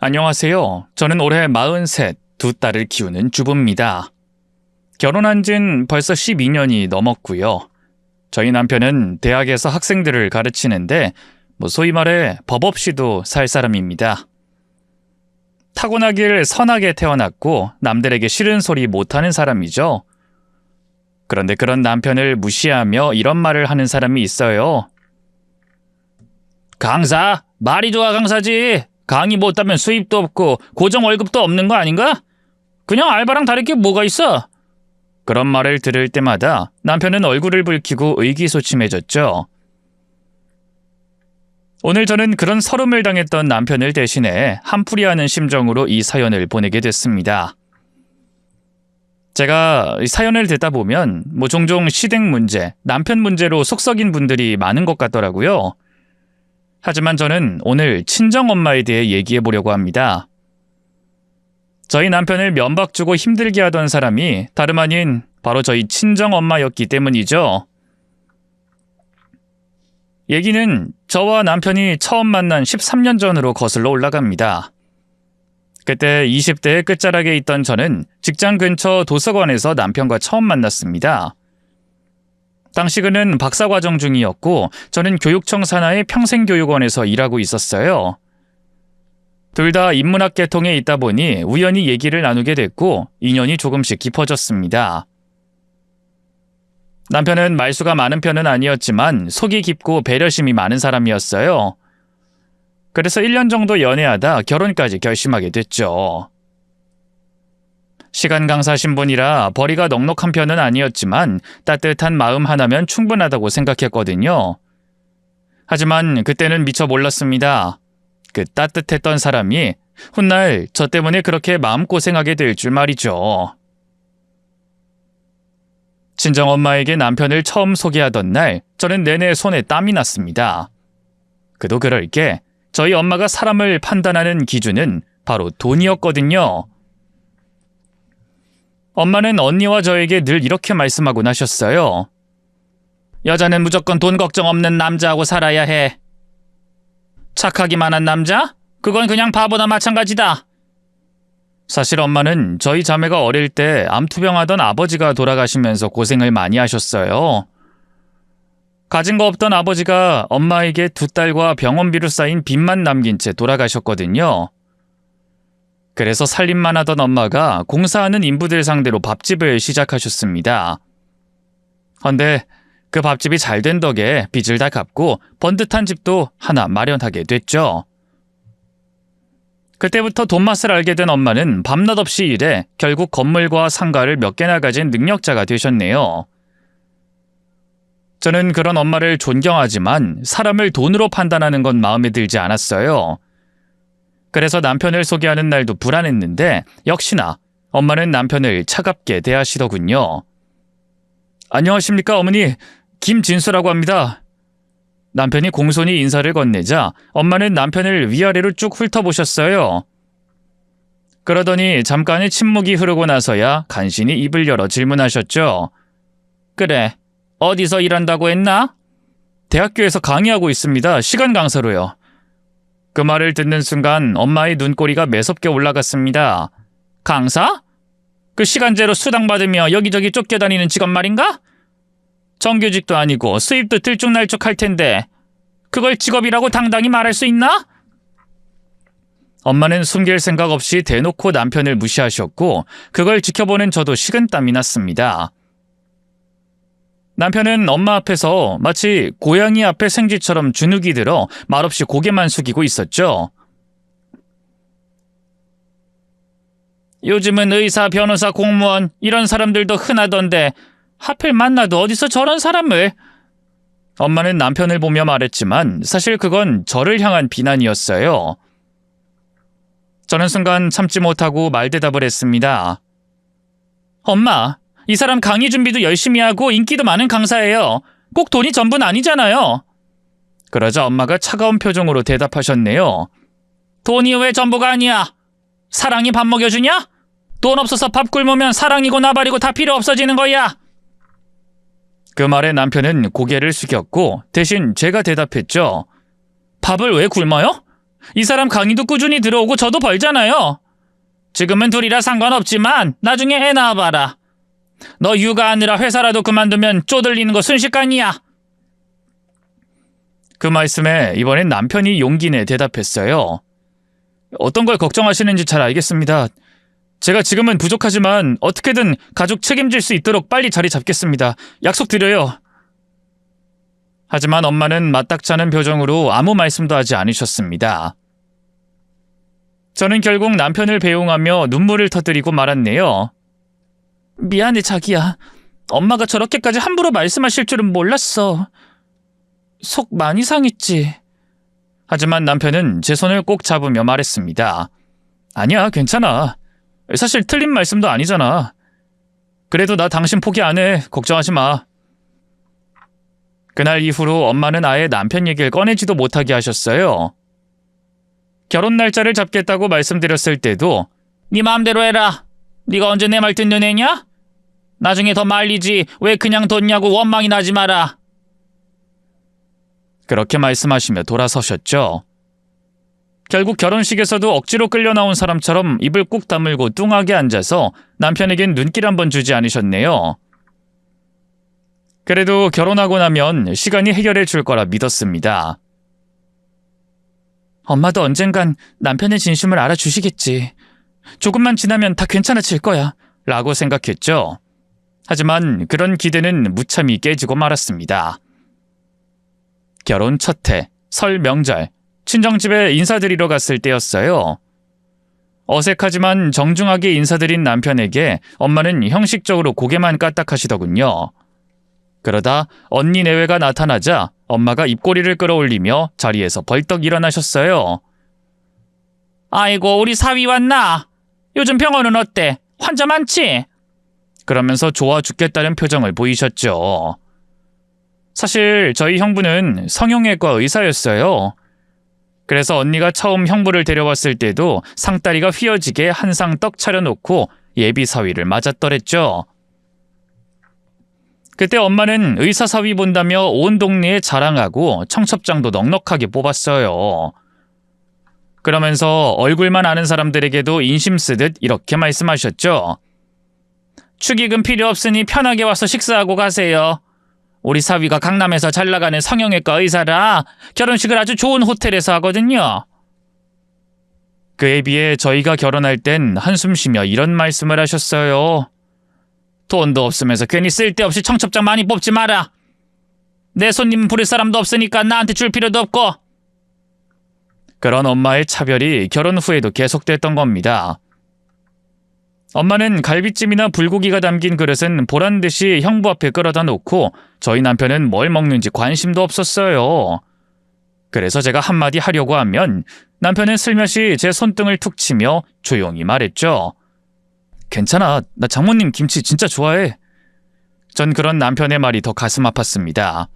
안녕하세요. 저는 올해 43, 두 딸을 키우는 주부입니다. 결혼한 지는 벌써 12년이 넘었고요. 저희 남편은 대학에서 학생들을 가르치는데 소위 말해 법 없이도 살 사람입니다. 타고나길 선하게 태어났고 남들에게 싫은 소리 못하는 사람이죠. 그런데 그런 남편을 무시하며 이런 말을 하는 사람이 있어요. 강사? 말이 좋아 강사지. 강의 못하면 수입도 없고 고정 월급도 없는 거 아닌가? 그냥 알바랑 다를 게 뭐가 있어? 그런 말을 들을 때마다 남편은 얼굴을 붉히고 의기소침해졌죠. 오늘 저는 그런 서름을 당했던 남편을 대신해 한풀이하는 심정으로 이 사연을 보내게 됐습니다. 제가 이 사연을 듣다 보면 종종 시댁 문제, 남편 문제로 속 썩인 분들이 많은 것 같더라고요. 하지만 저는 오늘 친정엄마에 대해 얘기해 보려고 합니다. 저희 남편을 면박 주고 힘들게 하던 사람이 다름 아닌 바로 저희 친정엄마였기 때문이죠. 얘기는 저와 남편이 처음 만난 13년 전으로 거슬러 올라갑니다. 그때 20대의 끝자락에 있던 저는 직장 근처 도서관에서 남편과 처음 만났습니다. 당시 그는 박사과정 중이었고 저는 교육청 산하의 평생교육원에서 일하고 있었어요. 둘 다 인문학 계통에 있다 보니 우연히 얘기를 나누게 됐고 인연이 조금씩 깊어졌습니다. 남편은 말수가 많은 편은 아니었지만 속이 깊고 배려심이 많은 사람이었어요. 그래서 1년 정도 연애하다 결혼까지 결심하게 됐죠. 시간 강사 신분이라 벌이가 넉넉한 편은 아니었지만 따뜻한 마음 하나면 충분하다고 생각했거든요. 하지만 그때는 미처 몰랐습니다. 그 따뜻했던 사람이 훗날 저 때문에 그렇게 마음고생하게 될 줄 말이죠. 친정엄마에게 남편을 처음 소개하던 날 저는 내내 손에 땀이 났습니다. 그도 그럴 게 저희 엄마가 사람을 판단하는 기준은 바로 돈이었거든요. 엄마는 언니와 저에게 늘 이렇게 말씀하곤 하셨어요. 여자는 무조건 돈 걱정 없는 남자하고 살아야 해. 착하기만 한 남자? 그건 그냥 바보나 마찬가지다. 사실 엄마는 저희 자매가 어릴 때 암투병하던 아버지가 돌아가시면서 고생을 많이 하셨어요. 가진 거 없던 아버지가 엄마에게 두 딸과 병원비로 쌓인 빚만 남긴 채 돌아가셨거든요. 그래서 살림만 하던 엄마가 공사하는 인부들 상대로 밥집을 시작하셨습니다. 헌데 그 밥집이 잘 된 덕에 빚을 다 갚고 번듯한 집도 하나 마련하게 됐죠. 그때부터 돈맛을 알게 된 엄마는 밤낮 없이 일해 결국 건물과 상가를 몇 개나 가진 능력자가 되셨네요. 저는 그런 엄마를 존경하지만 사람을 돈으로 판단하는 건 마음에 들지 않았어요. 그래서 남편을 소개하는 날도 불안했는데 역시나 엄마는 남편을 차갑게 대하시더군요. 안녕하십니까 어머니, 김진수라고 합니다. 남편이 공손히 인사를 건네자 엄마는 남편을 위아래로 쭉 훑어보셨어요. 그러더니 잠깐의 침묵이 흐르고 나서야 간신히 입을 열어 질문하셨죠. 그래, 어디서 일한다고 했나? 대학교에서 강의하고 있습니다. 시간 강사로요. 그 말을 듣는 순간 엄마의 눈꼬리가 매섭게 올라갔습니다. 강사? 그 시간제로 수당 받으며 여기저기 쫓겨다니는 직업 말인가? 정규직도 아니고 수입도 들쭉날쭉할 텐데 그걸 직업이라고 당당히 말할 수 있나? 엄마는 숨길 생각 없이 대놓고 남편을 무시하셨고 그걸 지켜보는 저도 식은땀이 났습니다. 남편은 엄마 앞에서 마치 고양이 앞에 생쥐처럼 주눅이 들어 말없이 고개만 숙이고 있었죠. 요즘은 의사, 변호사, 공무원 이런 사람들도 흔하던데 하필 만나도 어디서 저런 사람을? 엄마는 남편을 보며 말했지만 사실 그건 저를 향한 비난이었어요. 저는 순간 참지 못하고 말대답을 했습니다. 엄마, 이 사람 강의 준비도 열심히 하고 인기도 많은 강사예요. 꼭 돈이 전부는 아니잖아요. 그러자 엄마가 차가운 표정으로 대답하셨네요. 돈이 왜 전부가 아니야? 사랑이 밥 먹여주냐? 돈 없어서 밥 굶으면 사랑이고 나발이고 다 필요 없어지는 거야. 그 말에 남편은 고개를 숙였고 대신 제가 대답했죠. 밥을 왜 굶어요? 이 사람 강의도 꾸준히 들어오고 저도 벌잖아요. 지금은 둘이라 상관없지만 나중에 애 낳아봐라. 너 육아하느라 회사라도 그만두면 쪼들리는 거 순식간이야. 그 말씀에 이번엔 남편이 용기 내 대답했어요. 어떤 걸 걱정하시는지 잘 알겠습니다. 제가 지금은 부족하지만 어떻게든 가족 책임질 수 있도록 빨리 자리 잡겠습니다. 약속드려요. 하지만 엄마는 마땅치 않은 표정으로 아무 말씀도 하지 않으셨습니다. 저는 결국 남편을 배웅하며 눈물을 터뜨리고 말았네요. 미안해 자기야. 엄마가 저렇게까지 함부로 말씀하실 줄은 몰랐어. 속 많이 상했지. 하지만 남편은 제 손을 꼭 잡으며 말했습니다. 아니야, 괜찮아. 사실 틀린 말씀도 아니잖아. 그래도 나 당신 포기 안 해. 걱정하지 마. 그날 이후로 엄마는 아예 남편 얘기를 꺼내지도 못하게 하셨어요. 결혼 날짜를 잡겠다고 말씀드렸을 때도 네 마음대로 해라. 네가 언제 내 말 듣는 애냐? 나중에 더 말리지 왜 그냥 뒀냐고 원망이 나지 마라. 그렇게 말씀하시며 돌아서셨죠. 결국 결혼식에서도 억지로 끌려 나온 사람처럼 입을 꾹 다물고 뚱하게 앉아서 남편에겐 눈길 한번 주지 않으셨네요. 그래도 결혼하고 나면 시간이 해결해 줄 거라 믿었습니다. 엄마도 언젠간 남편의 진심을 알아주시겠지. 조금만 지나면 다 괜찮아질 거야. 라고 생각했죠. 하지만 그런 기대는 무참히 깨지고 말았습니다. 결혼 첫 해, 설 명절, 친정집에 인사드리러 갔을 때였어요. 어색하지만 정중하게 인사드린 남편에게 엄마는 형식적으로 고개만 까딱하시더군요. 그러다 언니 내외가 나타나자 엄마가 입꼬리를 끌어올리며 자리에서 벌떡 일어나셨어요. 아이고, 우리 사위 왔나? 요즘 병원은 어때? 환자 많지? 그러면서 좋아 죽겠다는 표정을 보이셨죠. 사실 저희 형부는 성형외과 의사였어요. 그래서 언니가 처음 형부를 데려왔을 때도 상다리가 휘어지게 한 상 떡 차려놓고 예비 사위를 맞았더랬죠. 그때 엄마는 의사 사위 본다며 온 동네에 자랑하고 청첩장도 넉넉하게 뽑았어요. 그러면서 얼굴만 아는 사람들에게도 인심 쓰듯 이렇게 말씀하셨죠. 축의금 필요 없으니 편하게 와서 식사하고 가세요. 우리 사위가 강남에서 잘 나가는 성형외과 의사라 결혼식을 아주 좋은 호텔에서 하거든요. 그에 비해 저희가 결혼할 땐 한숨 쉬며 이런 말씀을 하셨어요. 돈도 없으면서 괜히 쓸데없이 청첩장 많이 뽑지 마라. 내 손님 부를 사람도 없으니까 나한테 줄 필요도 없고. 그런 엄마의 차별이 결혼 후에도 계속됐던 겁니다. 엄마는 갈비찜이나 불고기가 담긴 그릇은 보란듯이 형부 앞에 끌어다 놓고 저희 남편은 뭘 먹는지 관심도 없었어요. 그래서 제가 한마디 하려고 하면 남편은 슬며시 제 손등을 툭 치며 조용히 말했죠. 괜찮아. 나 장모님 김치 진짜 좋아해. 전 그런 남편의 말이 더 가슴 아팠습니다.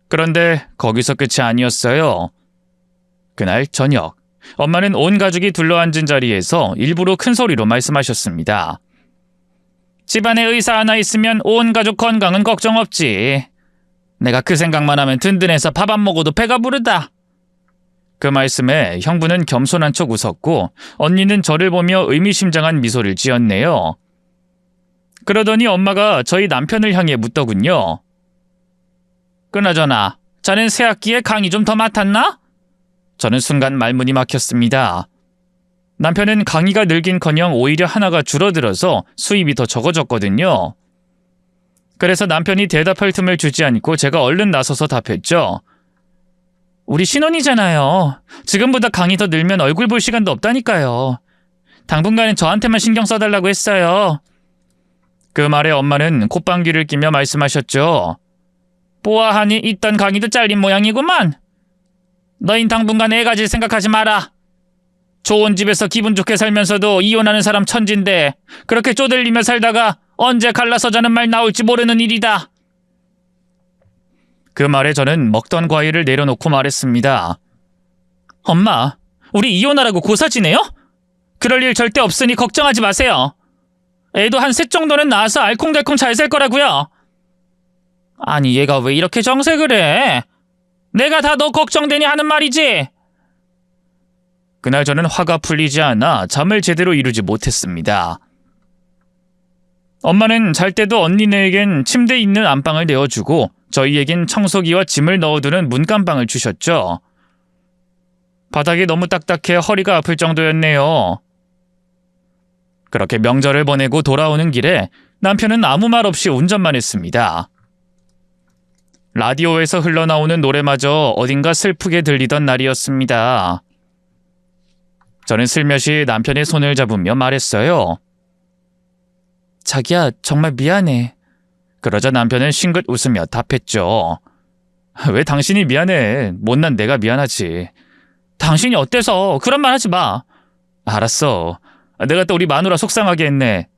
그런데 거기서 끝이 아니었어요. 그날 저녁, 엄마는 온 가족이 둘러앉은 자리에서 일부러 큰 소리로 말씀하셨습니다. 집안에 의사 하나 있으면 온 가족 건강은 걱정 없지. 내가 그 생각만 하면 든든해서 밥 안 먹어도 배가 부르다. 그 말씀에 형부는 겸손한 척 웃었고 언니는 저를 보며 의미심장한 미소를 지었네요. 그러더니 엄마가 저희 남편을 향해 묻더군요. 그나저나 자넨 새학기에 강의 좀 더 맡았나? 저는 순간 말문이 막혔습니다. 남편은 강의가 늘긴커녕 오히려 하나가 줄어들어서 수입이 더 적어졌거든요. 그래서 남편이 대답할 틈을 주지 않고 제가 얼른 나서서 답했죠. 우리 신혼이잖아요. 지금보다 강의 더 늘면 얼굴 볼 시간도 없다니까요. 당분간은 저한테만 신경 써달라고 했어요. 그 말에 엄마는 콧방귀를 끼며 말씀하셨죠. 보아하니 있던 강의도 잘린 모양이구만. 너흰 당분간 애 가질 생각하지 마라. 좋은 집에서 기분 좋게 살면서도 이혼하는 사람 천진데 그렇게 쪼들리며 살다가 언제 갈라서 자는 말 나올지 모르는 일이다. 그 말에 저는 먹던 과일을 내려놓고 말했습니다. 엄마, 우리 이혼하라고 고사지네요? 그럴 일 절대 없으니 걱정하지 마세요. 애도 한 셋 정도는 낳아서 알콩달콩 잘 살 거라고요. 아니 얘가 왜 이렇게 정색을 해? 내가 다 너 걱정되니 하는 말이지. 그날 저는 화가 풀리지 않아 잠을 제대로 이루지 못했습니다. 엄마는 잘 때도 언니네에겐 침대에 있는 안방을 내어주고 저희에겐 청소기와 짐을 넣어두는 문간방을 주셨죠. 바닥이 너무 딱딱해 허리가 아플 정도였네요. 그렇게 명절을 보내고 돌아오는 길에 남편은 아무 말 없이 운전만 했습니다. 라디오에서 흘러나오는 노래마저 어딘가 슬프게 들리던 날이었습니다. 저는 슬며시 남편의 손을 잡으며 말했어요. 자기야, 정말 미안해. 그러자 남편은 싱긋 웃으며 답했죠. 왜 당신이 미안해? 못난 내가 미안하지. 당신이 어때서? 그런 말 하지 마. 알았어. 내가 또 우리 마누라 속상하게 했네.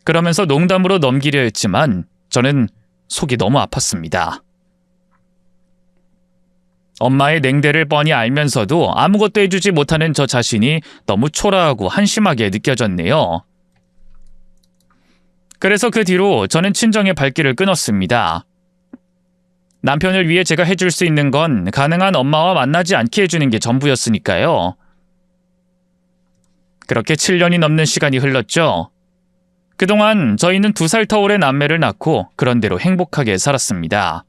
그러면서 농담으로 넘기려 했지만 저는 속이 너무 아팠습니다. 엄마의 냉대를 뻔히 알면서도 아무것도 해주지 못하는 저 자신이 너무 초라하고 한심하게 느껴졌네요. 그래서 그 뒤로 저는 친정의 발길을 끊었습니다. 남편을 위해 제가 해줄 수 있는 건 가능한 엄마와 만나지 않게 해주는 게 전부였으니까요. 그렇게 7년이 넘는 시간이 흘렀죠. 그동안 저희는 2살 터울의 남매를 낳고 그런대로 행복하게 살았습니다.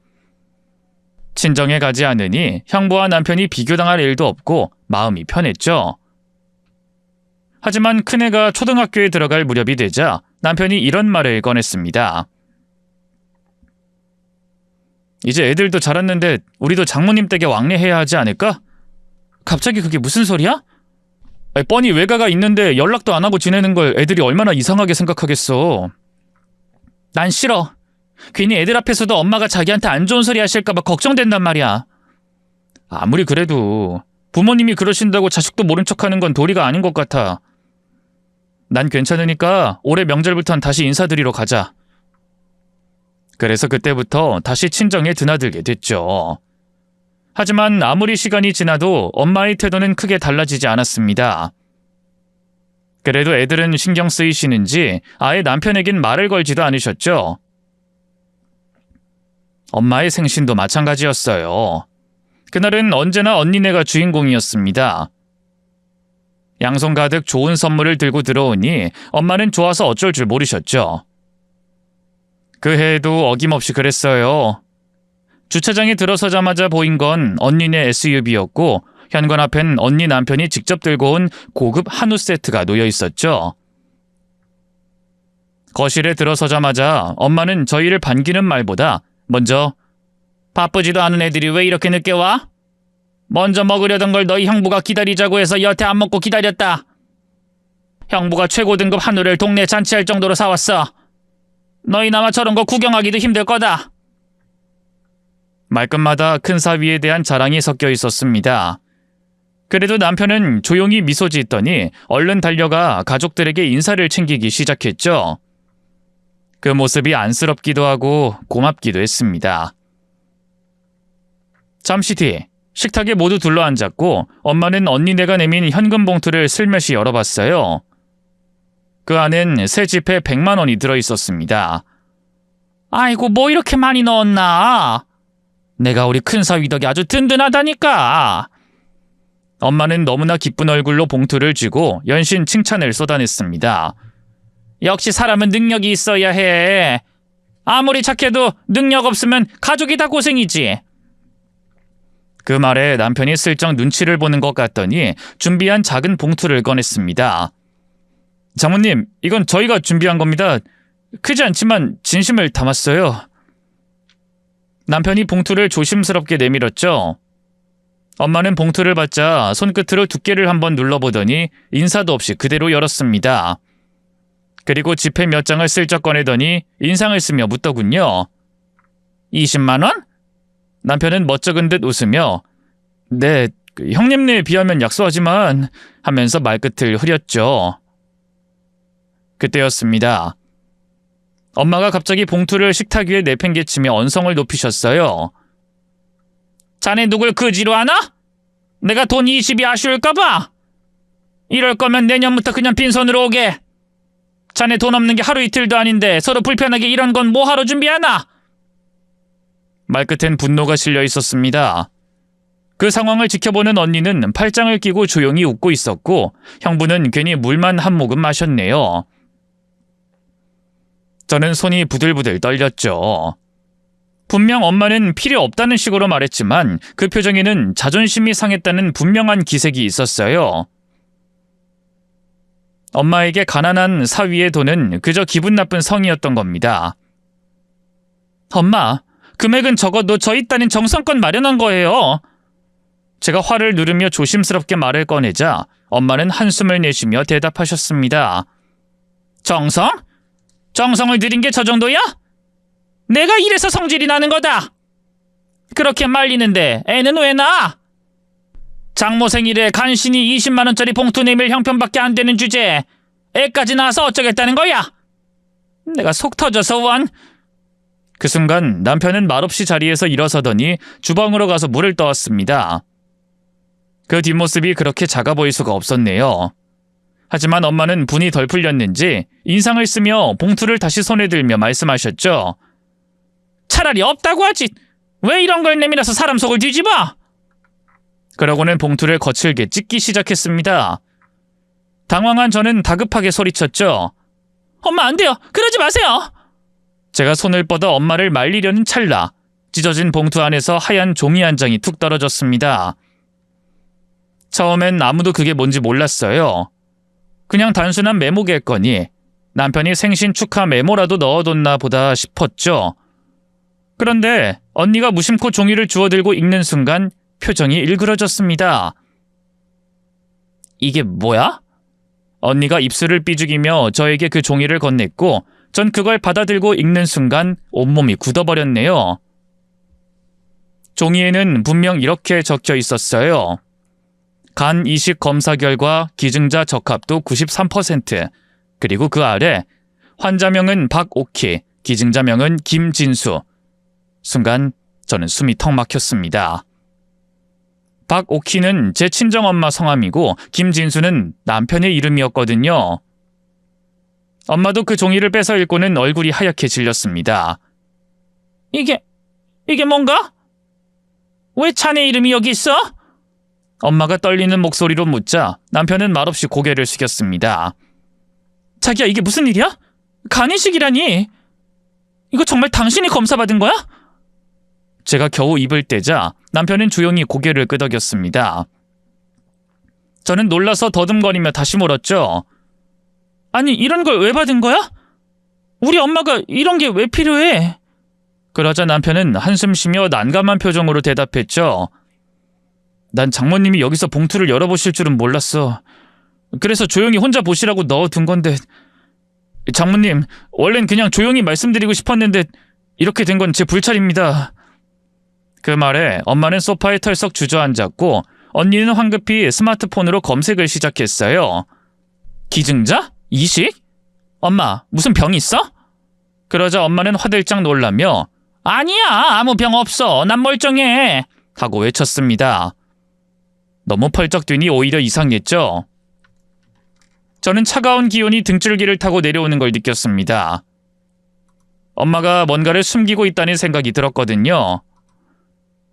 친정에 가지 않으니 형부와 남편이 비교당할 일도 없고 마음이 편했죠. 하지만 큰애가 초등학교에 들어갈 무렵이 되자 남편이 이런 말을 꺼냈습니다. 이제 애들도 자랐는데 우리도 장모님 댁에 왕래해야 하지 않을까? 갑자기 그게 무슨 소리야? 뻔히 외가가 있는데 연락도 안 하고 지내는 걸 애들이 얼마나 이상하게 생각하겠어. 난 싫어. 괜히 애들 앞에서도 엄마가 자기한테 안 좋은 소리 하실까봐 걱정된단 말이야. 아무리 그래도 부모님이 그러신다고 자식도 모른 척하는 건 도리가 아닌 것 같아. 난 괜찮으니까 올해 명절부턴 다시 인사드리러 가자. 그래서 그때부터 다시 친정에 드나들게 됐죠. 하지만 아무리 시간이 지나도 엄마의 태도는 크게 달라지지 않았습니다. 그래도 애들은 신경 쓰이시는지 아예 남편에겐 말을 걸지도 않으셨죠. 엄마의 생신도 마찬가지였어요. 그날은 언제나 언니네가 주인공이었습니다. 양손 가득 좋은 선물을 들고 들어오니 엄마는 좋아서 어쩔 줄 모르셨죠. 그 해에도 어김없이 그랬어요. 주차장에 들어서자마자 보인 건 언니네 SUV였고 현관 앞엔 언니 남편이 직접 들고 온 고급 한우 세트가 놓여 있었죠. 거실에 들어서자마자 엄마는 저희를 반기는 말보다 먼저 바쁘지도 않은 애들이 왜 이렇게 늦게 와? 먼저 먹으려던 걸 너희 형부가 기다리자고 해서 여태 안 먹고 기다렸다. 형부가 최고 등급 한우를 동네 잔치할 정도로 사왔어. 너희나마 저런 거 구경하기도 힘들 거다. 말끝마다 큰 사위에 대한 자랑이 섞여 있었습니다. 그래도 남편은 조용히 미소 짓더니 얼른 달려가 가족들에게 인사를 챙기기 시작했죠. 그 모습이 안쓰럽기도 하고 고맙기도 했습니다. 잠시 뒤 식탁에 모두 둘러앉았고 엄마는 언니네가 내민 현금 봉투를 슬며시 열어봤어요. 그 안엔 새 지폐 100만 원이 들어있었습니다. 아이고 뭐 이렇게 많이 넣었나? 내가 우리 큰사위 덕이 아주 든든하다니까. 엄마는 너무나 기쁜 얼굴로 봉투를 쥐고 연신 칭찬을 쏟아냈습니다. 역시 사람은 능력이 있어야 해. 아무리 착해도 능력 없으면 가족이 다 고생이지. 그 말에 남편이 슬쩍 눈치를 보는 것 같더니 준비한 작은 봉투를 꺼냈습니다. 장모님, 이건 저희가 준비한 겁니다. 크지 않지만 진심을 담았어요. 남편이 봉투를 조심스럽게 내밀었죠. 엄마는 봉투를 받자 손끝으로 두께를 한번 눌러보더니 인사도 없이 그대로 열었습니다. 그리고 지폐 몇 장을 슬쩍 꺼내더니 인상을 쓰며 묻더군요. 20만 원? 남편은 멋쩍은 듯 웃으며 네, 형님네에 비하면 약소하지만 하면서 말끝을 흐렸죠. 그때였습니다. 엄마가 갑자기 봉투를 식탁 위에 내팽개치며 언성을 높이셨어요. 자네 누굴 그지로 하나? 내가 돈 20이 아쉬울까봐? 이럴 거면 내년부터 그냥 빈손으로 오게. 자네 돈 없는 게 하루 이틀도 아닌데 서로 불편하게 이런 건 뭐하러 준비하나? 말끝엔 분노가 실려 있었습니다. 그 상황을 지켜보는 언니는 팔짱을 끼고 조용히 웃고 있었고 형부는 괜히 물만 한 모금 마셨네요. 저는 손이 부들부들 떨렸죠. 분명 엄마는 필요 없다는 식으로 말했지만 그 표정에는 자존심이 상했다는 분명한 기색이 있었어요. 엄마에게 가난한 사위의 돈은 그저 기분 나쁜 성의였던 겁니다. 엄마, 금액은 적어도 저희 딸인 정성껏 마련한 거예요. 제가 화를 누르며 조심스럽게 말을 꺼내자 엄마는 한숨을 내쉬며 대답하셨습니다. 정성? 정성을 들인 게 저 정도야? 내가 이래서 성질이 나는 거다. 그렇게 말리는데 애는 왜 낳아? 장모 생일에 간신히 20만 원짜리 봉투 내밀 형편밖에 안 되는 주제에 애까지 낳아서 어쩌겠다는 거야? 내가 속 터져서 원. 그 순간 남편은 말없이 자리에서 일어서더니 주방으로 가서 물을 떠왔습니다. 그 뒷모습이 그렇게 작아 보일 수가 없었네요. 하지만 엄마는 분이 덜 풀렸는지 인상을 쓰며 봉투를 다시 손에 들며 말씀하셨죠. 차라리 없다고 하지. 왜 이런 걸 내밀어서 사람 속을 뒤집어? 그러고는 봉투를 거칠게 찢기 시작했습니다. 당황한 저는 다급하게 소리쳤죠. 엄마 안 돼요. 그러지 마세요. 제가 손을 뻗어 엄마를 말리려는 찰나 찢어진 봉투 안에서 하얀 종이 한 장이 툭 떨어졌습니다. 처음엔 아무도 그게 뭔지 몰랐어요. 그냥 단순한 메모겠거니 남편이 생신 축하 메모라도 넣어뒀나 보다 싶었죠. 그런데 언니가 무심코 종이를 주워들고 읽는 순간 표정이 일그러졌습니다. 이게 뭐야? 언니가 입술을 삐죽이며 저에게 그 종이를 건넸고 전 그걸 받아들고 읽는 순간 온몸이 굳어버렸네요. 종이에는 분명 이렇게 적혀 있었어요. 간 이식 검사 결과 기증자 적합도 93%, 그리고 그 아래 환자명은 박옥희, 기증자명은 김진수. 순간 저는 숨이 턱 막혔습니다. 박옥희는 제 친정엄마 성함이고 김진수는 남편의 이름이었거든요. 엄마도 그 종이를 뺏어 읽고는 얼굴이 하얗게 질렸습니다. 이게 뭔가? 왜 자네 이름이 여기 있어? 엄마가 떨리는 목소리로 묻자 남편은 말없이 고개를 숙였습니다. 자기야, 이게 무슨 일이야? 간이식이라니? 이거 정말 당신이 검사받은 거야? 제가 겨우 입을 떼자 남편은 조용히 고개를 끄덕였습니다. 저는 놀라서 더듬거리며 다시 물었죠. 아니, 이런 걸 왜 받은 거야? 우리 엄마가 이런 게 왜 필요해? 그러자 남편은 한숨 쉬며 난감한 표정으로 대답했죠. 난 장모님이 여기서 봉투를 열어보실 줄은 몰랐어. 그래서 조용히 혼자 보시라고 넣어둔 건데. 장모님, 원래는 그냥 조용히 말씀드리고 싶었는데 이렇게 된 건 제 불찰입니다. 그 말에 엄마는 소파에 털썩 주저앉았고 언니는 황급히 스마트폰으로 검색을 시작했어요. 기증자? 이식? 엄마, 무슨 병 있어? 그러자 엄마는 화들짝 놀라며 아니야, 아무 병 없어. 난 멀쩡해. 하고 외쳤습니다. 너무 펄쩍 뛰니 오히려 이상했죠. 저는 차가운 기운이 등줄기를 타고 내려오는 걸 느꼈습니다. 엄마가 뭔가를 숨기고 있다는 생각이 들었거든요.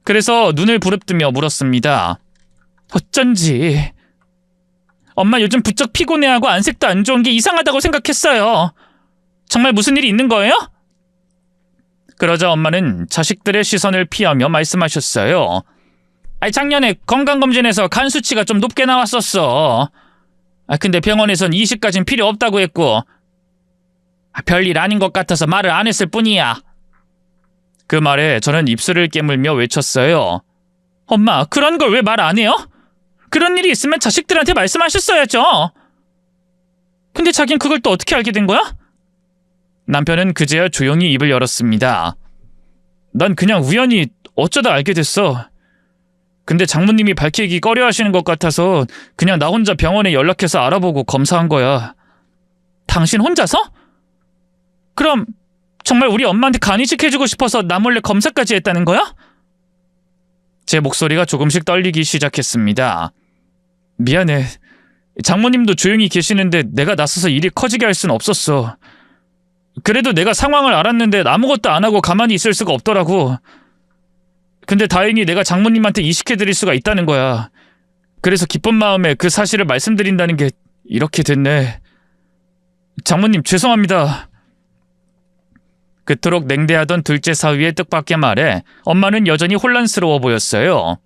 그래서 눈을 부릅뜨며 물었습니다. 어쩐지. 엄마 요즘 부쩍 피곤해하고 안색도 안 좋은 게 이상하다고 생각했어요. 정말 무슨 일이 있는 거예요? 그러자 엄마는 자식들의 시선을 피하며 말씀하셨어요. 작년에 건강검진에서 간 수치가 좀 높게 나왔었어. 근데 병원에선 이식까진 필요 없다고 했고 별일 아닌 것 같아서 말을 안 했을 뿐이야. 그 말에 저는 입술을 깨물며 외쳤어요. 엄마, 그런 걸 왜 말 안 해요? 그런 일이 있으면 자식들한테 말씀하셨어야죠. 근데 자긴 그걸 또 어떻게 알게 된 거야? 남편은 그제야 조용히 입을 열었습니다. 난 그냥 우연히 어쩌다 알게 됐어. 근데 장모님이 밝히기 꺼려하시는 것 같아서 그냥 나 혼자 병원에 연락해서 알아보고 검사한 거야. 당신 혼자서? 그럼 정말 우리 엄마한테 간이식해주고 싶어서 나 몰래 검사까지 했다는 거야? 제 목소리가 조금씩 떨리기 시작했습니다. 미안해. 장모님도 조용히 계시는데 내가 나서서 일이 커지게 할 순 없었어. 그래도 내가 상황을 알았는데 아무것도 안 하고 가만히 있을 수가 없더라고. 근데 다행히 내가 장모님한테 이식해드릴 수가 있다는 거야. 그래서 기쁜 마음에 그 사실을 말씀드린다는 게 이렇게 됐네. 장모님 죄송합니다. 그토록 냉대하던 둘째 사위의 뜻밖의 말에 엄마는 여전히 혼란스러워 보였어요.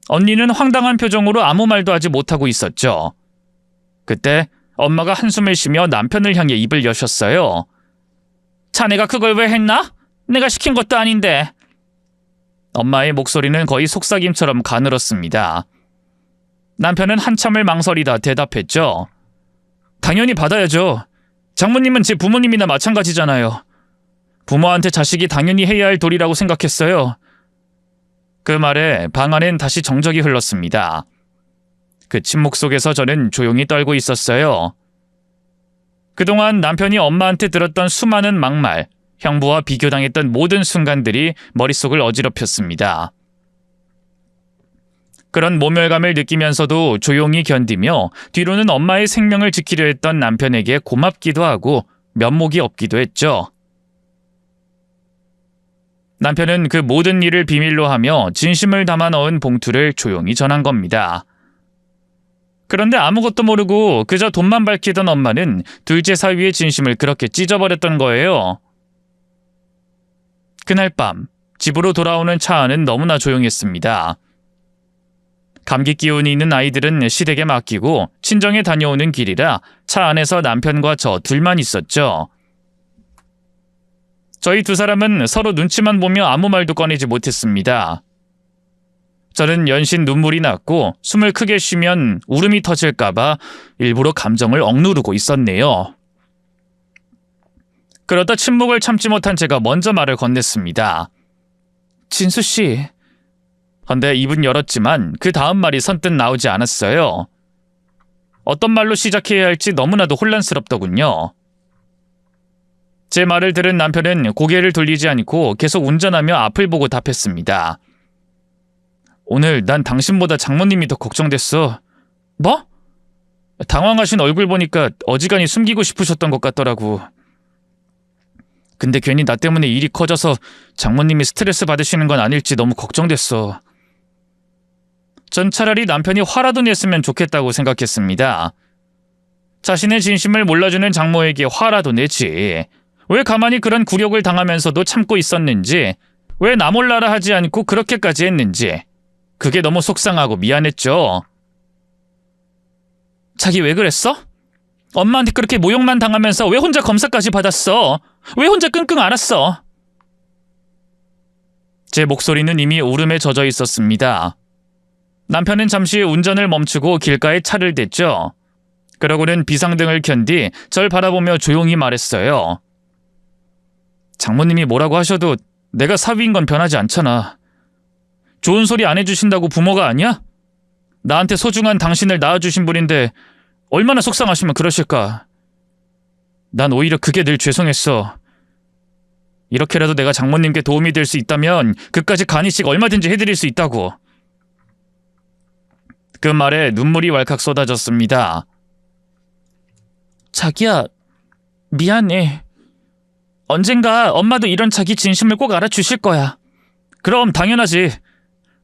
언니는 황당한 표정으로 아무 말도 하지 못하고 있었죠. 그때 엄마가 한숨을 쉬며 남편을 향해 입을 여셨어요. 자네가 그걸 왜 했나? 내가 시킨 것도 아닌데. 엄마의 목소리는 거의 속삭임처럼 가늘었습니다. 남편은 한참을 망설이다 대답했죠. 당연히 받아야죠. 장모님은 제 부모님이나 마찬가지잖아요. 부모한테 자식이 당연히 해야 할 도리라고 생각했어요. 그 말에 방 안엔 다시 정적이 흘렀습니다. 그 침묵 속에서 저는 조용히 떨고 있었어요. 그동안 남편이 엄마한테 들었던 수많은 막말, 형부와 비교당했던 모든 순간들이 머릿속을 어지럽혔습니다. 그런 모멸감을 느끼면서도 조용히 견디며 뒤로는 엄마의 생명을 지키려 했던 남편에게 고맙기도 하고 면목이 없기도 했죠. 남편은 그 모든 일을 비밀로 하며 진심을 담아 넣은 봉투를 조용히 전한 겁니다. 그런데 아무것도 모르고 그저 돈만 밝히던 엄마는 둘째 사위의 진심을 그렇게 찢어버렸던 거예요. 그날 밤 집으로 돌아오는 차 안은 너무나 조용했습니다. 감기 기운이 있는 아이들은 시댁에 맡기고 친정에 다녀오는 길이라 차 안에서 남편과 저 둘만 있었죠. 저희 두 사람은 서로 눈치만 보며 아무 말도 꺼내지 못했습니다. 저는 연신 눈물이 났고 숨을 크게 쉬면 울음이 터질까봐 일부러 감정을 억누르고 있었네요. 그러다 침묵을 참지 못한 제가 먼저 말을 건넸습니다. 진수 씨. 헌데 입은 열었지만 그 다음 말이 선뜻 나오지 않았어요. 어떤 말로 시작해야 할지 너무나도 혼란스럽더군요. 제 말을 들은 남편은 고개를 돌리지 않고 계속 운전하며 앞을 보고 답했습니다. 오늘 난 당신보다 장모님이 더 걱정됐어. 뭐? 당황하신 얼굴 보니까 어지간히 숨기고 싶으셨던 것 같더라고. 근데 괜히 나 때문에 일이 커져서 장모님이 스트레스 받으시는 건 아닐지 너무 걱정됐어. 전 차라리 남편이 화라도 냈으면 좋겠다고 생각했습니다. 자신의 진심을 몰라주는 장모에게 화라도 내지. 왜 가만히 그런 굴욕을 당하면서도 참고 있었는지, 왜 나 몰라라 하지 않고 그렇게까지 했는지, 그게 너무 속상하고 미안했죠. 자기 왜 그랬어? 엄마한테 그렇게 모욕만 당하면서 왜 혼자 검사까지 받았어? 왜 혼자 끙끙 앓았어? 제 목소리는 이미 울음에 젖어 있었습니다. 남편은 잠시 운전을 멈추고 길가에 차를 댔죠. 그러고는 비상등을 켠 뒤 절 바라보며 조용히 말했어요. 장모님이 뭐라고 하셔도 내가 사위인 건 변하지 않잖아. 좋은 소리 안 해주신다고 부모가 아니야? 나한테 소중한 당신을 낳아주신 분인데 얼마나 속상하시면 그러실까. 난 오히려 그게 늘 죄송했어. 이렇게라도 내가 장모님께 도움이 될 수 있다면 그까짓 간이식 얼마든지 해드릴 수 있다고. 그 말에 눈물이 왈칵 쏟아졌습니다. 자기야, 미안해. 언젠가 엄마도 이런 자기 진심을 꼭 알아주실 거야. 그럼 당연하지.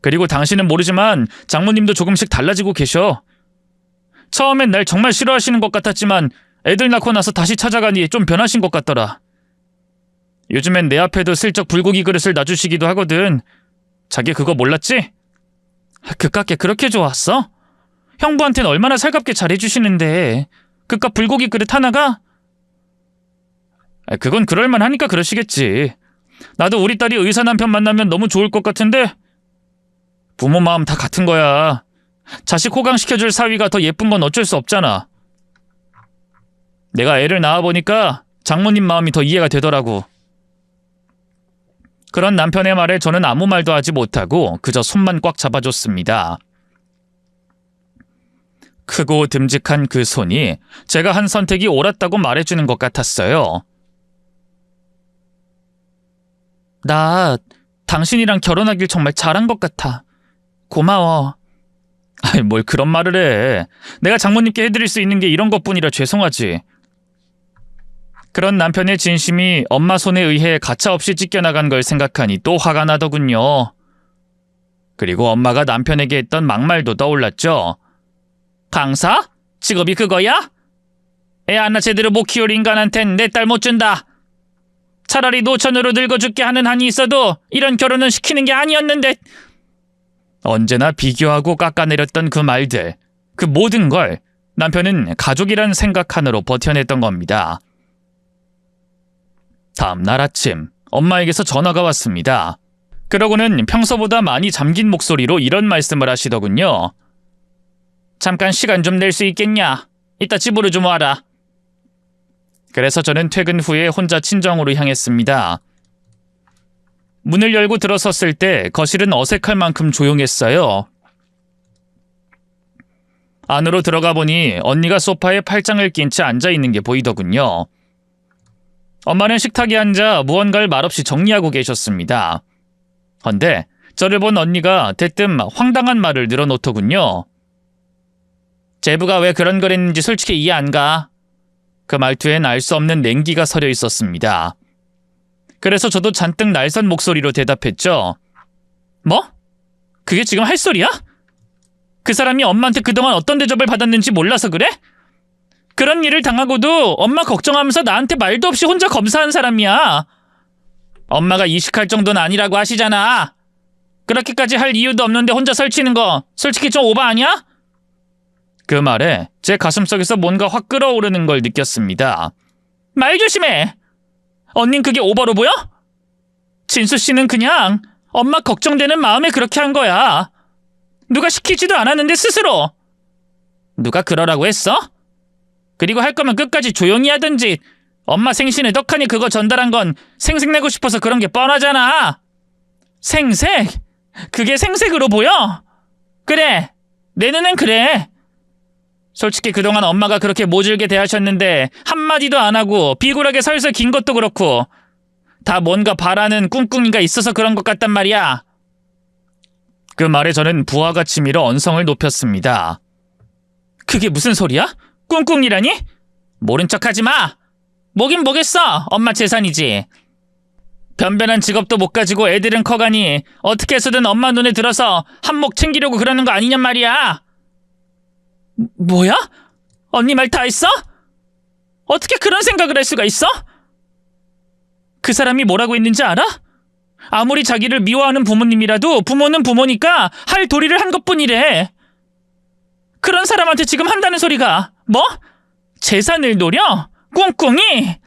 그리고 당신은 모르지만 장모님도 조금씩 달라지고 계셔. 처음엔 날 정말 싫어하시는 것 같았지만 애들 낳고 나서 다시 찾아가니 좀 변하신 것 같더라. 요즘엔 내 앞에도 슬쩍 불고기 그릇을 놔주시기도 하거든. 자기 그거 몰랐지? 그깟게 그렇게 좋았어? 형부한테는 얼마나 살갑게 잘해주시는데 그깟 불고기 그릇 하나가? 그건 그럴만하니까 그러시겠지. 나도 우리 딸이 의사 남편 만나면 너무 좋을 것 같은데 부모 마음 다 같은 거야. 자식 호강시켜줄 사위가 더 예쁜 건 어쩔 수 없잖아. 내가 애를 낳아보니까 장모님 마음이 더 이해가 되더라고. 그런 남편의 말에 저는 아무 말도 하지 못하고 그저 손만 꽉 잡아줬습니다. 크고 듬직한 그 손이 제가 한 선택이 옳았다고 말해주는 것 같았어요. 나 당신이랑 결혼하길 정말 잘한 것 같아. 고마워. 아이, 뭘 그런 말을 해. 내가 장모님께 해드릴 수 있는 게 이런 것뿐이라 죄송하지. 그런 남편의 진심이 엄마 손에 의해 가차없이 찢겨나간 걸 생각하니 또 화가 나더군요. 그리고 엄마가 남편에게 했던 막말도 떠올랐죠. 강사? 직업이 그거야? 애 하나 제대로 못 키울 인간한텐 내 딸 못 준다. 차라리 노천으로 늙어 죽게 하는 한이 있어도 이런 결혼은 시키는 게 아니었는데. 언제나 비교하고 깎아내렸던 그 말들, 그 모든 걸 남편은 가족이란 생각 하나로 버텨냈던 겁니다. 다음 날 아침, 엄마에게서 전화가 왔습니다. 그러고는 평소보다 많이 잠긴 목소리로 이런 말씀을 하시더군요. 잠깐 시간 좀 낼 수 있겠냐? 이따 집으로 좀 와라. 그래서 저는 퇴근 후에 혼자 친정으로 향했습니다. 문을 열고 들어섰을 때 거실은 어색할 만큼 조용했어요. 안으로 들어가 보니 언니가 소파에 팔짱을 낀 채 앉아있는 게 보이더군요. 엄마는 식탁에 앉아 무언가를 말없이 정리하고 계셨습니다. 헌데 저를 본 언니가 대뜸 황당한 말을 늘어놓더군요. 제부가 왜 그런 걸 했는지 솔직히 이해 안 가. 그 말투엔 알 수 없는 냉기가 서려 있었습니다. 그래서 저도 잔뜩 날선 목소리로 대답했죠. 뭐? 그게 지금 할 소리야? 그 사람이 엄마한테 그동안 어떤 대접을 받았는지 몰라서 그래? 그런 일을 당하고도 엄마 걱정하면서 나한테 말도 없이 혼자 검사한 사람이야. 엄마가 이식할 정도는 아니라고 하시잖아. 그렇게까지 할 이유도 없는데 혼자 설치는 거 솔직히 좀 오바 아니야? 그 말에 제 가슴속에서 뭔가 확 끓어오르는 걸 느꼈습니다. 말 조심해. 언닌 그게 오버로 보여? 진수 씨는 그냥 엄마 걱정되는 마음에 그렇게 한 거야. 누가 시키지도 않았는데 스스로. 누가 그러라고 했어? 그리고 할 거면 끝까지 조용히 하든지. 엄마 생신에 떡하니 그거 전달한 건 생색내고 싶어서 그런 게 뻔하잖아. 생색? 그게 생색으로 보여? 그래, 내 눈엔 그래. 솔직히 그동안 엄마가 그렇게 모질게 대하셨는데 한마디도 안 하고 비굴하게 설설 긴 것도 그렇고 다 뭔가 바라는 꿍꿍이가 있어서 그런 것 같단 말이야. 그 말에 저는 부하가 치밀어 언성을 높였습니다. 그게 무슨 소리야? 꿍꿍이라니? 모른 척하지 마. 뭐긴 뭐겠어. 엄마 재산이지. 변변한 직업도 못 가지고 애들은 커가니 어떻게 해서든 엄마 눈에 들어서 한몫 챙기려고 그러는 거 아니냔 말이야. 뭐야? 언니 말 다 했어? 어떻게 그런 생각을 할 수가 있어? 그 사람이 뭐라고 했는지 알아? 아무리 자기를 미워하는 부모님이라도 부모는 부모니까 할 도리를 한 것뿐이래. 그런 사람한테 지금 한다는 소리가 뭐? 재산을 노려? 꿍꿍이?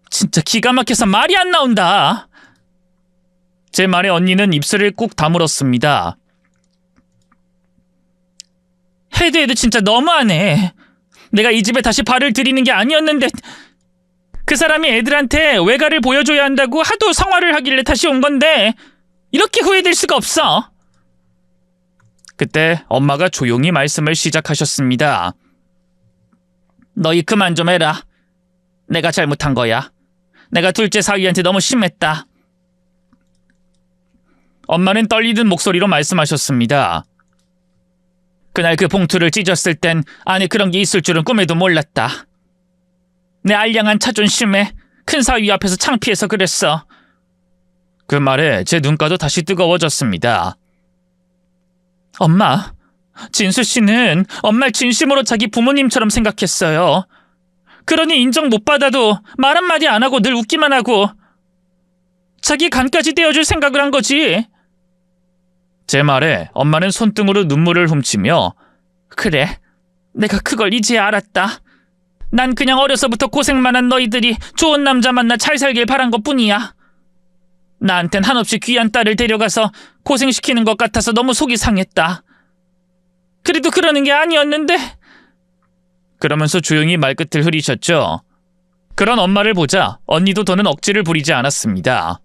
진짜 기가 막혀서 말이 안 나온다. 제 말에 언니는 입술을 꾹 다물었습니다. 해도 진짜 너무하네. 내가 이 집에 다시 발을 들이는 게 아니었는데 그 사람이 애들한테 외가를 보여줘야 한다고 하도 성화를 하길래 다시 온 건데 이렇게 후회될 수가 없어. 그때 엄마가 조용히 말씀을 시작하셨습니다. 너희 그만 좀 해라. 내가 잘못한 거야. 내가 둘째 사위한테 너무 심했다. 엄마는 떨리는 목소리로 말씀하셨습니다. 그날 그 봉투를 찢었을 땐 안에 그런 게 있을 줄은 꿈에도 몰랐다. 내 알량한 자존심에 큰 사위 앞에서 창피해서 그랬어. 그 말에 제 눈가도 다시 뜨거워졌습니다. 엄마, 진수 씨는 엄마를 진심으로 자기 부모님처럼 생각했어요. 그러니 인정 못 받아도 말 한마디 안 하고 늘 웃기만 하고 자기 간까지 떼어줄 생각을 한 거지. 제 말에 엄마는 손등으로 눈물을 훔치며 그래, 내가 그걸 이제야 알았다. 난 그냥 어려서부터 고생만 한 너희들이 좋은 남자 만나 잘 살길 바란 것뿐이야. 나한텐 한없이 귀한 딸을 데려가서 고생시키는 것 같아서 너무 속이 상했다. 그래도 그러는 게 아니었는데. 그러면서 조용히 말끝을 흐리셨죠. 그런 엄마를 보자 언니도 더는 억지를 부리지 않았습니다.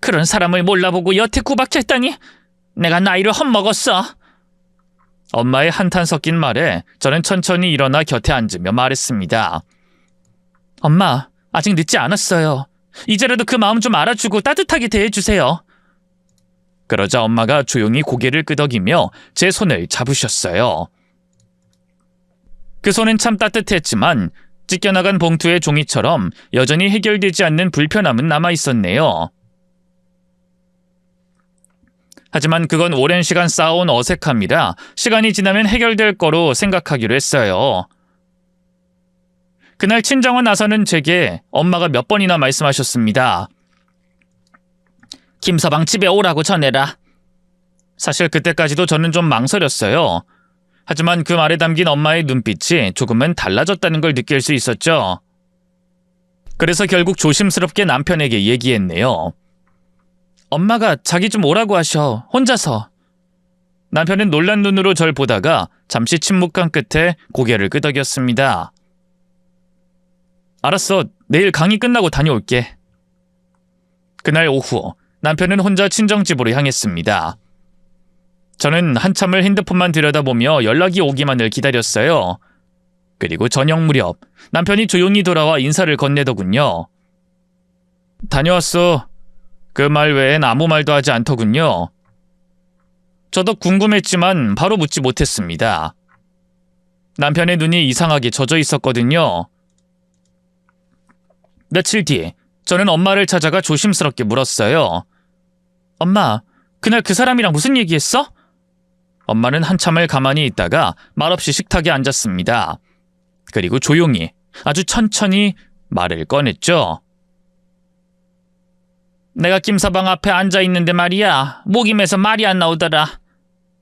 그런 사람을 몰라보고 여태 구박했다니 내가 나이를 헛먹었어. 엄마의 한탄 섞인 말에 저는 천천히 일어나 곁에 앉으며 말했습니다. 엄마, 아직 늦지 않았어요. 이제라도 그 마음 좀 알아주고 따뜻하게 대해주세요. 그러자 엄마가 조용히 고개를 끄덕이며 제 손을 잡으셨어요. 그 손은 참 따뜻했지만 찢겨나간 봉투의 종이처럼 여전히 해결되지 않는 불편함은 남아있었네요. 하지만 그건 오랜 시간 쌓아온 어색함이라 시간이 지나면 해결될 거로 생각하기로 했어요. 그날 친정원 나서는 제게 엄마가 몇 번이나 말씀하셨습니다. 김서방 집에 오라고 전해라. 사실 그때까지도 저는 좀 망설였어요. 하지만 그 말에 담긴 엄마의 눈빛이 조금은 달라졌다는 걸 느낄 수 있었죠. 그래서 결국 조심스럽게 남편에게 얘기했네요. 엄마가 자기 좀 오라고 하셔. 혼자서. 남편은 놀란 눈으로 절 보다가 잠시 침묵한 끝에 고개를 끄덕였습니다. 알았어. 내일 강의 끝나고 다녀올게. 그날 오후 남편은 혼자 친정집으로 향했습니다. 저는 한참을 핸드폰만 들여다보며 연락이 오기만을 기다렸어요. 그리고 저녁 무렵 남편이 조용히 돌아와 인사를 건네더군요. 다녀왔어. 그 말 외엔 아무 말도 하지 않더군요. 저도 궁금했지만 바로 묻지 못했습니다. 남편의 눈이 이상하게 젖어 있었거든요. 며칠 뒤 저는 엄마를 찾아가 조심스럽게 물었어요. 엄마, 그날 그 사람이랑 무슨 얘기했어? 엄마는 한참을 가만히 있다가 말없이 식탁에 앉았습니다. 그리고 조용히, 아주 천천히 말을 꺼냈죠. 내가 김서방 앞에 앉아있는데 말이야. 목이 메서 말이 안 나오더라.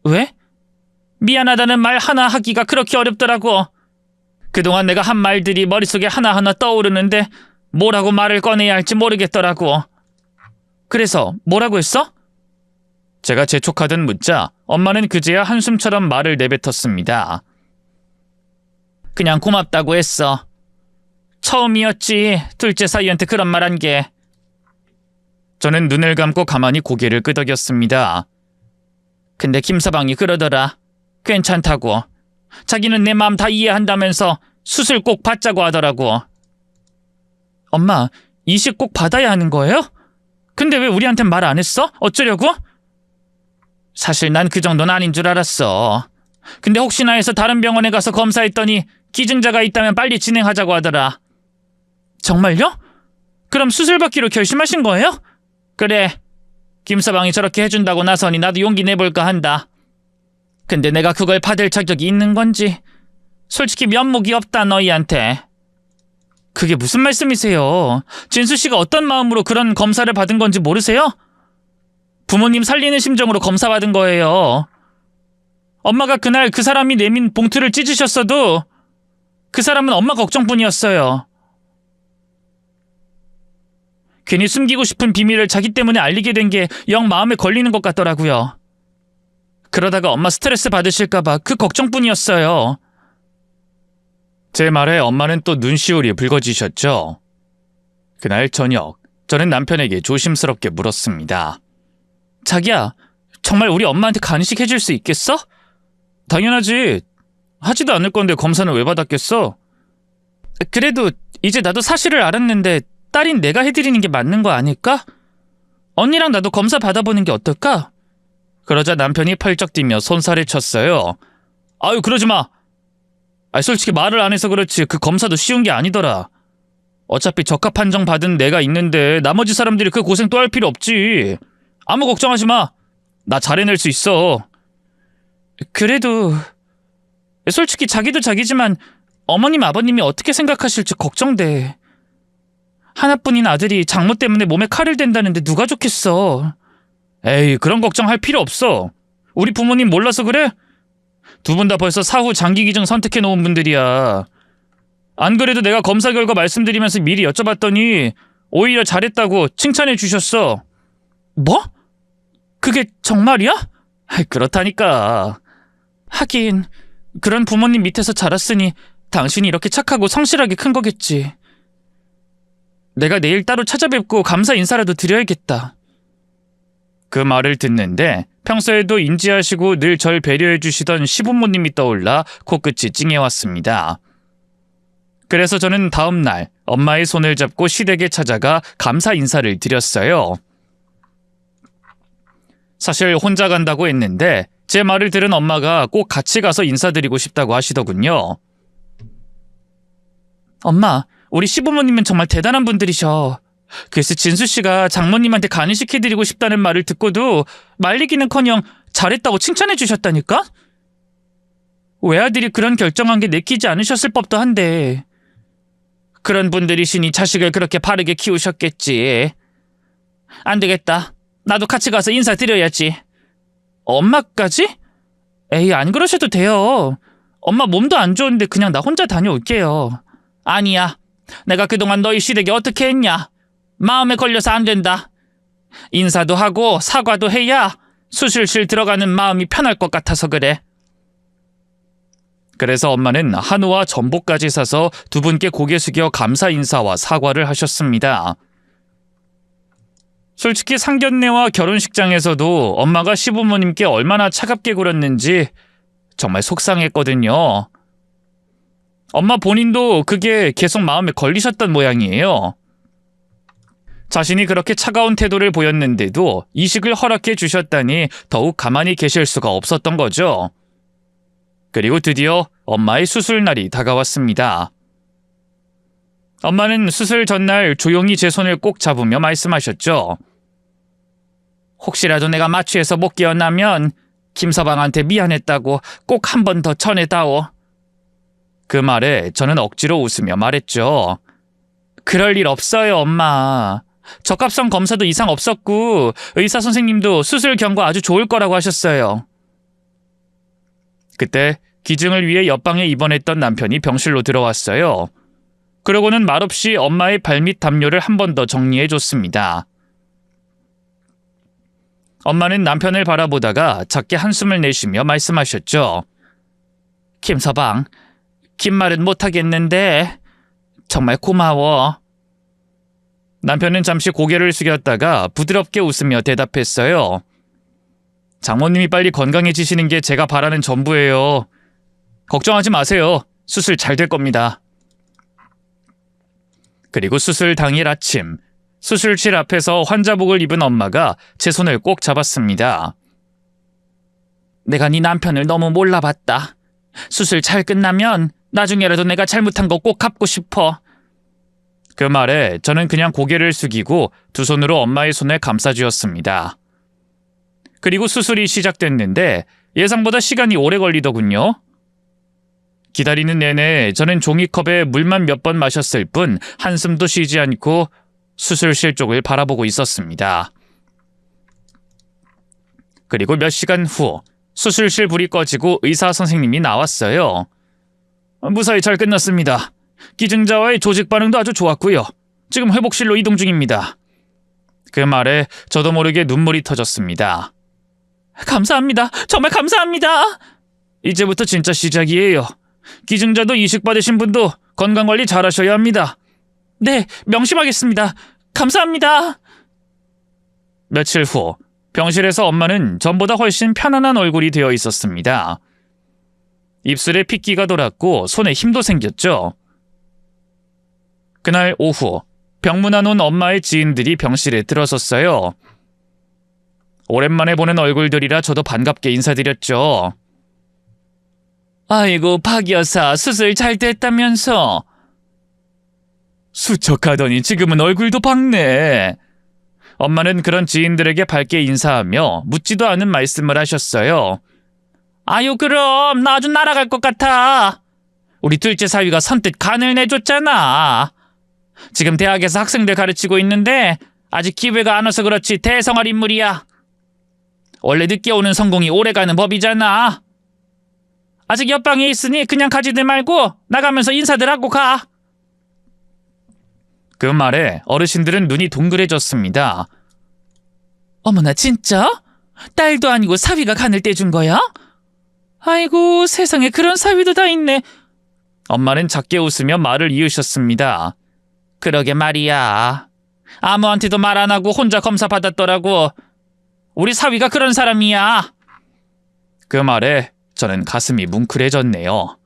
왜? 미안하다는 말 하나 하기가 그렇게 어렵더라고. 그동안 내가 한 말들이 머릿속에 하나하나 떠오르는데 뭐라고 말을 꺼내야 할지 모르겠더라고. 그래서 뭐라고 했어? 제가 재촉하듯 묻자 엄마는 그제야 한숨처럼 말을 내뱉었습니다. 그냥 고맙다고 했어. 처음이었지. 둘째 사위한테 그런 말 한 게. 저는 눈을 감고 가만히 고개를 끄덕였습니다. 근데 김서방이 그러더라. 괜찮다고. 자기는 내 마음 다 이해한다면서 수술 꼭 받자고 하더라고. 엄마, 이식 꼭 받아야 하는 거예요? 근데 왜 우리한텐 말 안 했어? 어쩌려고? 사실 난 그 정도는 아닌 줄 알았어. 근데 혹시나 해서 다른 병원에 가서 검사했더니 기증자가 있다면 빨리 진행하자고 하더라. 정말요? 그럼 수술 받기로 결심하신 거예요? 그래. 김서방이 저렇게 해준다고 나서니 나도 용기 내볼까 한다. 근데 내가 그걸 받을 자격이 있는 건지 솔직히 면목이 없다 너희한테. 그게 무슨 말씀이세요? 진수씨가 어떤 마음으로 그런 검사를 받은 건지 모르세요? 부모님 살리는 심정으로 검사 받은 거예요. 엄마가 그날 그 사람이 내민 봉투를 찢으셨어도 그 사람은 엄마 걱정뿐이었어요. 괜히 숨기고 싶은 비밀을 자기 때문에 알리게 된 게 영 마음에 걸리는 것 같더라고요. 그러다가 엄마 스트레스 받으실까봐 그 걱정뿐이었어요. 제 말에 엄마는 또 눈시울이 붉어지셨죠. 그날 저녁 저는 남편에게 조심스럽게 물었습니다. 자기야, 정말 우리 엄마한테 간이식 해줄 수 있겠어? 당연하지. 하지도 않을 건데 검사는 왜 받았겠어? 그래도 이제 나도 사실을 알았는데 딸인 내가 해드리는 게 맞는 거 아닐까? 언니랑 나도 검사 받아보는 게 어떨까? 그러자 남편이 펄쩍 뛰며 손살을 쳤어요. 아유, 그러지 마. 솔직히 말을 안 해서 그렇지 그 검사도 쉬운 게 아니더라. 어차피 적합 판정 받은 내가 있는데 나머지 사람들이 그 고생 또 할 필요 없지. 아무 걱정하지 마. 나 잘 해낼 수 있어. 그래도 솔직히 자기도 자기지만 어머님 아버님이 어떻게 생각하실지 걱정돼. 하나뿐인 아들이 장모 때문에 몸에 칼을 댄다는데 누가 좋겠어. 에이, 그런 걱정할 필요 없어. 우리 부모님 몰라서 그래? 두 분 다 벌써 사후 장기기증 선택해놓은 분들이야. 안 그래도 내가 검사 결과 말씀드리면서 미리 여쭤봤더니 오히려 잘했다고 칭찬해 주셨어. 뭐? 그게 정말이야? 그렇다니까. 하긴 그런 부모님 밑에서 자랐으니 당신이 이렇게 착하고 성실하게 큰 거겠지. 내가 내일 따로 찾아뵙고 감사 인사라도 드려야겠다. 그 말을 듣는데 평소에도 인지하시고 늘 절 배려해 주시던 시부모님이 떠올라 코끝이 찡해왔습니다. 그래서 저는 다음 날 엄마의 손을 잡고 시댁에 찾아가 감사 인사를 드렸어요. 사실 혼자 간다고 했는데 제 말을 들은 엄마가 꼭 같이 가서 인사드리고 싶다고 하시더군요. 엄마, 우리 시부모님은 정말 대단한 분들이셔. 글쎄 진수 씨가 장모님한테 간이시켜드리고 싶다는 말을 듣고도 말리기는커녕 잘했다고 칭찬해 주셨다니까? 외아들이 그런 결정한 게 내키지 않으셨을 법도 한데 그런 분들이시니 자식을 그렇게 바르게 키우셨겠지. 안 되겠다. 나도 같이 가서 인사드려야지. 엄마까지? 에이, 안 그러셔도 돼요. 엄마 몸도 안 좋은데 그냥 나 혼자 다녀올게요. 아니야. 내가 그동안 너희 시댁에 어떻게 했냐? 마음에 걸려서 안 된다. 인사도 하고 사과도 해야 수술실 들어가는 마음이 편할 것 같아서 그래. 그래서 엄마는 한우와 전복까지 사서 두 분께 고개 숙여 감사 인사와 사과를 하셨습니다. 솔직히 상견례와 결혼식장에서도 엄마가 시부모님께 얼마나 차갑게 굴었는지 정말 속상했거든요. 엄마 본인도 그게 계속 마음에 걸리셨던 모양이에요. 자신이 그렇게 차가운 태도를 보였는데도 이식을 허락해 주셨다니 더욱 가만히 계실 수가 없었던 거죠. 그리고 드디어 엄마의 수술날이 다가왔습니다. 엄마는 수술 전날 조용히 제 손을 꼭 잡으며 말씀하셨죠. 혹시라도 내가 마취해서 못 깨어나면 김서방한테 미안했다고 꼭 한 번 더 전해다오. 그 말에 저는 억지로 웃으며 말했죠. 그럴 일 없어요, 엄마. 적합성 검사도 이상 없었고 의사 선생님도 수술 경과 아주 좋을 거라고 하셨어요. 그때 기증을 위해 옆방에 입원했던 남편이 병실로 들어왔어요. 그러고는 말없이 엄마의 발밑 담요를 한 번 더 정리해줬습니다. 엄마는 남편을 바라보다가 작게 한숨을 내쉬며 말씀하셨죠. 김서방, 긴 말은 못하겠는데 정말 고마워. 남편은 잠시 고개를 숙였다가 부드럽게 웃으며 대답했어요. 장모님이 빨리 건강해지시는 게 제가 바라는 전부예요. 걱정하지 마세요. 수술 잘 될 겁니다. 그리고 수술 당일 아침, 수술실 앞에서 환자복을 입은 엄마가 제 손을 꼭 잡았습니다. 내가 네 남편을 너무 몰라봤다. 수술 잘 끝나면 나중에라도 내가 잘못한 거 꼭 갚고 싶어. 그 말에 저는 그냥 고개를 숙이고 두 손으로 엄마의 손을 감싸주었습니다. 그리고 수술이 시작됐는데 예상보다 시간이 오래 걸리더군요. 기다리는 내내 저는 종이컵에 물만 몇 번 마셨을 뿐 한숨도 쉬지 않고 수술실 쪽을 바라보고 있었습니다. 그리고 몇 시간 후 수술실 불이 꺼지고 의사 선생님이 나왔어요. 무사히 잘 끝났습니다. 기증자와의 조직 반응도 아주 좋았고요. 지금 회복실로 이동 중입니다. 그 말에 저도 모르게 눈물이 터졌습니다. 감사합니다. 정말 감사합니다. 이제부터 진짜 시작이에요. 기증자도 이식 받으신 분도 건강관리 잘하셔야 합니다. 네, 명심하겠습니다. 감사합니다. 며칠 후 병실에서 엄마는 전보다 훨씬 편안한 얼굴이 되어 있었습니다. 입술에 핏기가 돌았고 손에 힘도 생겼죠. 그날 오후 병문안 온 엄마의 지인들이 병실에 들어섰어요. 오랜만에 보는 얼굴들이라 저도 반갑게 인사드렸죠. 아이고, 박 여사 수술 잘 됐다면서. 수척하더니 지금은 얼굴도 밝네. 엄마는 그런 지인들에게 밝게 인사하며 묻지도 않은 말씀을 하셨어요. 아유, 그럼 나 아주 날아갈 것 같아. 우리 둘째 사위가 선뜻 간을 내줬잖아. 지금 대학에서 학생들 가르치고 있는데 아직 기회가 안 와서 그렇지 대성할 인물이야. 원래 늦게 오는 성공이 오래가는 법이잖아. 아직 옆방에 있으니 그냥 가지들 말고 나가면서 인사들 하고 가. 그 말에 어르신들은 눈이 동그래졌습니다. 어머나, 진짜? 딸도 아니고 사위가 간을 떼준 거야? 아이고, 세상에 그런 사위도 다 있네. 엄마는 작게 웃으며 말을 이으셨습니다. 그러게 말이야. 아무한테도 말 안 하고 혼자 검사 받았더라고. 우리 사위가 그런 사람이야. 그 말에 저는 가슴이 뭉클해졌네요.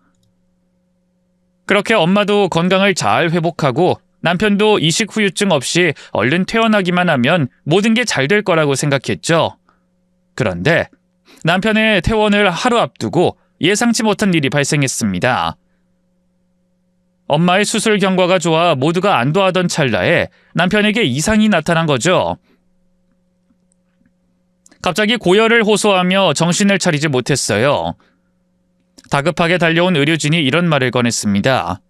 그렇게 엄마도 건강을 잘 회복하고 남편도 이식 후유증 없이 얼른 퇴원하기만 하면 모든 게 잘 될 거라고 생각했죠. 그런데 남편의 퇴원을 하루 앞두고 예상치 못한 일이 발생했습니다. 엄마의 수술 경과가 좋아 모두가 안도하던 찰나에 남편에게 이상이 나타난 거죠. 갑자기 고열을 호소하며 정신을 차리지 못했어요. 다급하게 달려온 의료진이 이런 말을 꺼냈습니다.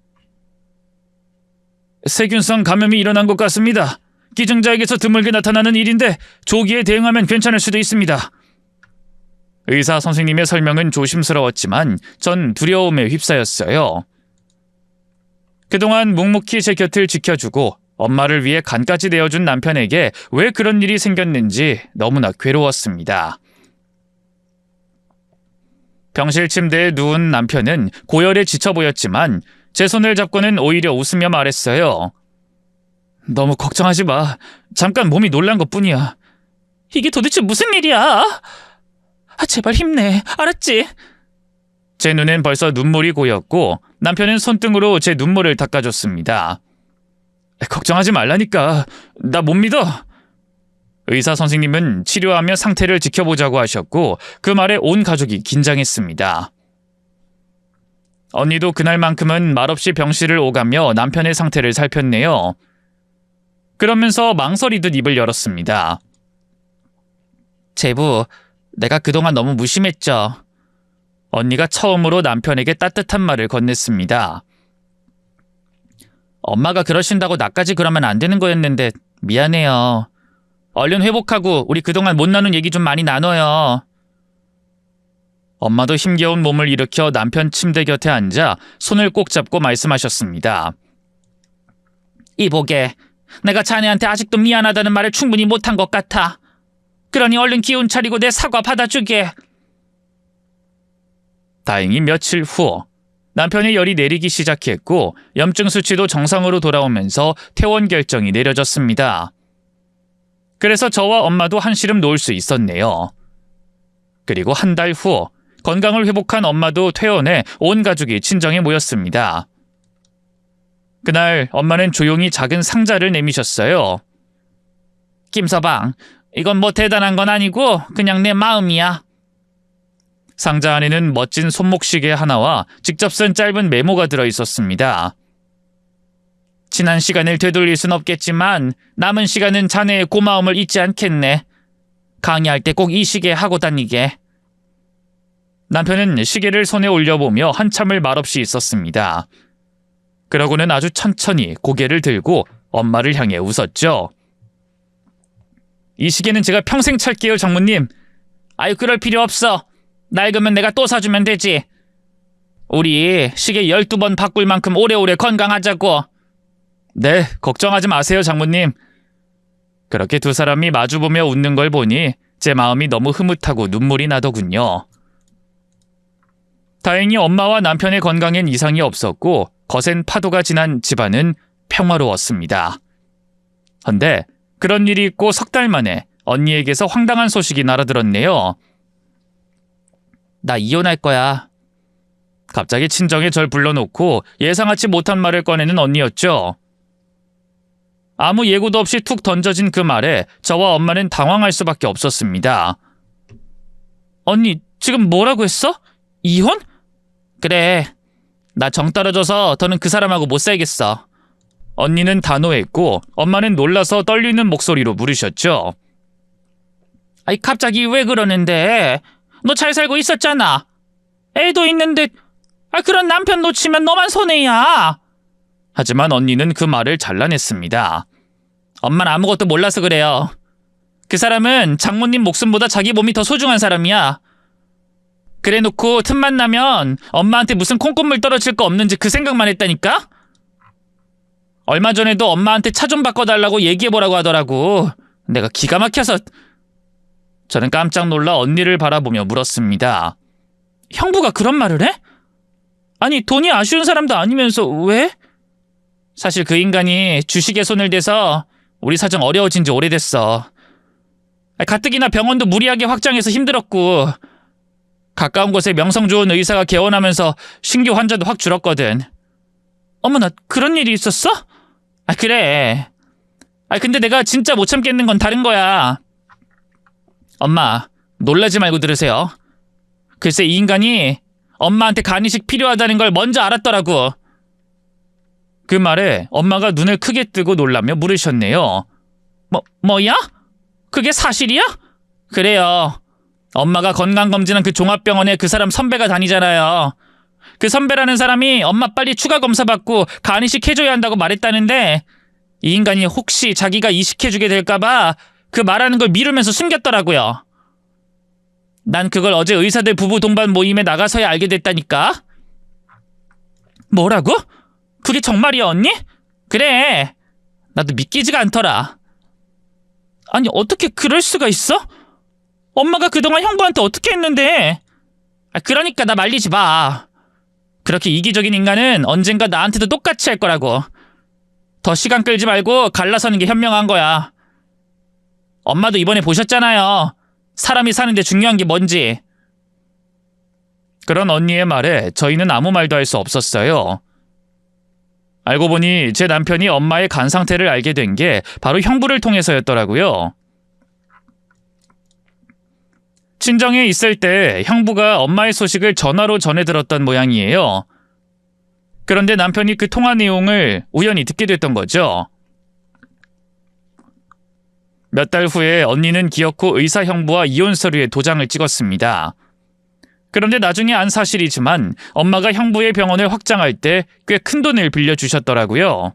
세균성 감염이 일어난 것 같습니다. 기증자에게서 드물게 나타나는 일인데 조기에 대응하면 괜찮을 수도 있습니다. 의사 선생님의 설명은 조심스러웠지만 전 두려움에 휩싸였어요. 그동안 묵묵히 제 곁을 지켜주고 엄마를 위해 간까지 내어준 남편에게 왜 그런 일이 생겼는지 너무나 괴로웠습니다. 병실 침대에 누운 남편은 고열에 지쳐 보였지만 제 손을 잡고는 오히려 웃으며 말했어요. 너무 걱정하지 마. 잠깐 몸이 놀란 것뿐이야. 이게 도대체 무슨 일이야? 제발 힘내. 알았지? 제 눈엔 벌써 눈물이 고였고 남편은 손등으로 제 눈물을 닦아줬습니다. 걱정하지 말라니까. 나 못 믿어. 의사 선생님은 치료하며 상태를 지켜보자고 하셨고 그 말에 온 가족이 긴장했습니다. 언니도 그날만큼은 말없이 병실을 오가며 남편의 상태를 살폈네요. 그러면서 망설이듯 입을 열었습니다. 제부, 내가 그동안 너무 무심했죠. 언니가 처음으로 남편에게 따뜻한 말을 건넸습니다. 엄마가 그러신다고 나까지 그러면 안 되는 거였는데 미안해요. 얼른 회복하고 우리 그동안 못 나눈 얘기 좀 많이 나눠요. 엄마도 힘겨운 몸을 일으켜 남편 침대 곁에 앉아 손을 꼭 잡고 말씀하셨습니다. 이보게, 내가 자네한테 아직도 미안하다는 말을 충분히 못한 것 같아. 그러니 얼른 기운 차리고 내 사과 받아주게. 다행히 며칠 후 남편의 열이 내리기 시작했고 염증 수치도 정상으로 돌아오면서 퇴원 결정이 내려졌습니다. 그래서 저와 엄마도 한시름 놓을 수 있었네요. 그리고 한 달 후 건강을 회복한 엄마도 퇴원해 온 가족이 친정에 모였습니다. 그날 엄마는 조용히 작은 상자를 내미셨어요. 김서방, 이건 뭐 대단한 건 아니고 그냥 내 마음이야. 상자 안에는 멋진 손목시계 하나와 직접 쓴 짧은 메모가 들어있었습니다. 지난 시간을 되돌릴 순 없겠지만 남은 시간은 자네의 고마움을 잊지 않겠네. 강의할 때 꼭 이 시계 하고 다니게. 남편은 시계를 손에 올려보며 한참을 말없이 있었습니다. 그러고는 아주 천천히 고개를 들고 엄마를 향해 웃었죠. 이 시계는 제가 평생 찰게요, 장모님. 아유, 그럴 필요 없어. 낡으면 내가 또 사주면 되지. 우리 시계 12번 바꿀 만큼 오래오래 건강하자고. 네, 걱정하지 마세요, 장모님. 그렇게 두 사람이 마주보며 웃는 걸 보니 제 마음이 너무 흐뭇하고 눈물이 나더군요. 다행히 엄마와 남편의 건강엔 이상이 없었고 거센 파도가 지난 집안은 평화로웠습니다. 헌데 그런 일이 있고 석 달 만에 언니에게서 황당한 소식이 날아들었네요. 나 이혼할 거야. 갑자기 친정에 절 불러놓고 예상하지 못한 말을 꺼내는 언니였죠. 아무 예고도 없이 툭 던져진 그 말에 저와 엄마는 당황할 수밖에 없었습니다. 언니, 지금 뭐라고 했어? 이혼? 그래, 나 정 떨어져서 더는 그 사람하고 못 살겠어. 언니는 단호했고 엄마는 놀라서 떨리는 목소리로 물으셨죠. 아이, 갑자기 왜 그러는데? 너 잘 살고 있었잖아. 애도 있는데 그런 남편 놓치면 너만 손해야. 하지만 언니는 그 말을 잘라냈습니다. 엄마는 아무것도 몰라서 그래요. 그 사람은 장모님 목숨보다 자기 몸이 더 소중한 사람이야. 그래놓고 틈만 나면 엄마한테 무슨 콩고물 떨어질 거 없는지 그 생각만 했다니까? 얼마 전에도 엄마한테 차 좀 바꿔달라고 얘기해보라고 하더라고. 내가 기가 막혀서. 저는 깜짝 놀라 언니를 바라보며 물었습니다. 형부가 그런 말을 해? 아니, 돈이 아쉬운 사람도 아니면서 왜? 사실 그 인간이 주식에 손을 대서 우리 사정 어려워진 지 오래됐어. 가뜩이나 병원도 무리하게 확장해서 힘들었고 가까운 곳에 명성 좋은 의사가 개원하면서 신규 환자도 확 줄었거든. 어머나, 그런 일이 있었어? 그래. 근데 내가 진짜 못 참겠는 건 다른 거야. 엄마, 놀라지 말고 들으세요. 글쎄, 이 인간이 엄마한테 간이식 필요하다는 걸 먼저 알았더라고. 그 말에 엄마가 눈을 크게 뜨고 놀라며 물으셨네요. 뭐야? 그게 사실이야? 그래요. 엄마가 건강검진한 그 종합병원에 그 사람 선배가 다니잖아요. 그 선배라는 사람이 엄마 빨리 추가 검사 받고 간 이식해줘야 한다고 말했다는데 이 인간이 혹시 자기가 이식해주게 될까봐 그 말하는 걸 미루면서 숨겼더라고요. 난 그걸 어제 의사들 부부 동반 모임에 나가서야 알게 됐다니까. 뭐라고? 그게 정말이야, 언니? 그래. 나도 믿기지가 않더라. 아니, 어떻게 그럴 수가 있어? 엄마가 그동안 형부한테 어떻게 했는데? 그러니까 나 말리지 마. 그렇게 이기적인 인간은 언젠가 나한테도 똑같이 할 거라고. 더 시간 끌지 말고 갈라서는 게 현명한 거야. 엄마도 이번에 보셨잖아요. 사람이 사는데 중요한 게 뭔지. 그런 언니의 말에 저희는 아무 말도 할 수 없었어요. 알고 보니 제 남편이 엄마의 간 상태를 알게 된 게 바로 형부를 통해서였더라고요. 친정에 있을 때 형부가 엄마의 소식을 전화로 전해 들었던 모양이에요. 그런데 남편이 그 통화 내용을 우연히 듣게 됐던 거죠. 몇 달 후에 언니는 기어코 의사 형부와 이혼 서류에 도장을 찍었습니다. 그런데 나중에 안 사실이지만 엄마가 형부의 병원을 확장할 때 꽤 큰 돈을 빌려주셨더라고요.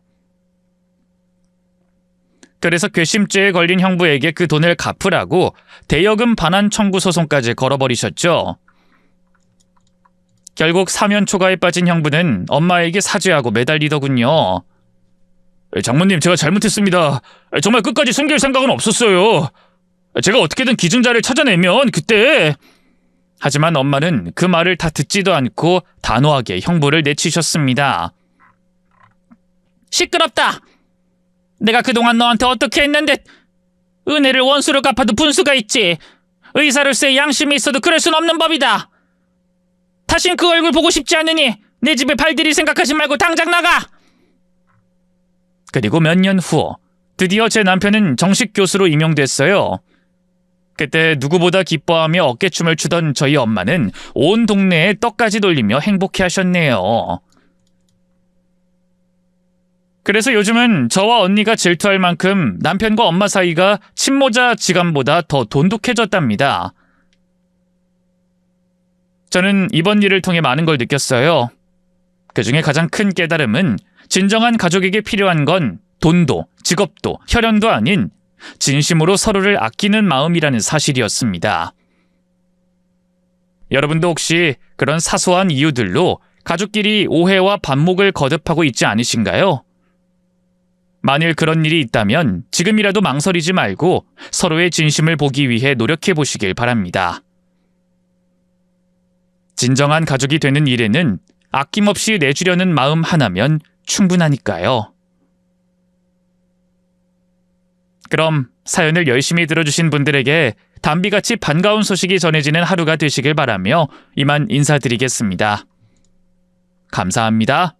그래서 괘씸죄에 걸린 형부에게 그 돈을 갚으라고 대여금 반환 청구 소송까지 걸어버리셨죠. 결국 사면 초가에 빠진 형부는 엄마에게 사죄하고 매달리더군요. 장모님, 제가 잘못했습니다. 정말 끝까지 숨길 생각은 없었어요. 제가 어떻게든 기증자를 찾아내면 그때... 하지만 엄마는 그 말을 다 듣지도 않고 단호하게 형부를 내치셨습니다. 시끄럽다. 내가 그동안 너한테 어떻게 했는데 은혜를 원수로 갚아도 분수가 있지. 의사로서의 양심이 있어도 그럴 순 없는 법이다. 다신 그 얼굴 보고 싶지 않으니 내 집에 발들일 생각하지 말고 당장 나가. 그리고 몇 년 후 드디어 제 남편은 정식 교수로 임용됐어요. 그때 누구보다 기뻐하며 어깨춤을 추던 저희 엄마는 온 동네에 떡까지 돌리며 행복해하셨네요. 그래서 요즘은 저와 언니가 질투할 만큼 남편과 엄마 사이가 친모자 지간보다 더 돈독해졌답니다. 저는 이번 일을 통해 많은 걸 느꼈어요. 그중에 가장 큰 깨달음은 진정한 가족에게 필요한 건 돈도, 직업도, 혈연도 아닌 진심으로 서로를 아끼는 마음이라는 사실이었습니다. 여러분도 혹시 그런 사소한 이유들로 가족끼리 오해와 반목을 거듭하고 있지 않으신가요? 만일 그런 일이 있다면 지금이라도 망설이지 말고 서로의 진심을 보기 위해 노력해 보시길 바랍니다. 진정한 가족이 되는 일에는 아낌없이 내주려는 마음 하나면 충분하니까요. 그럼 사연을 열심히 들어주신 분들에게 단비같이 반가운 소식이 전해지는 하루가 되시길 바라며 이만 인사드리겠습니다. 감사합니다.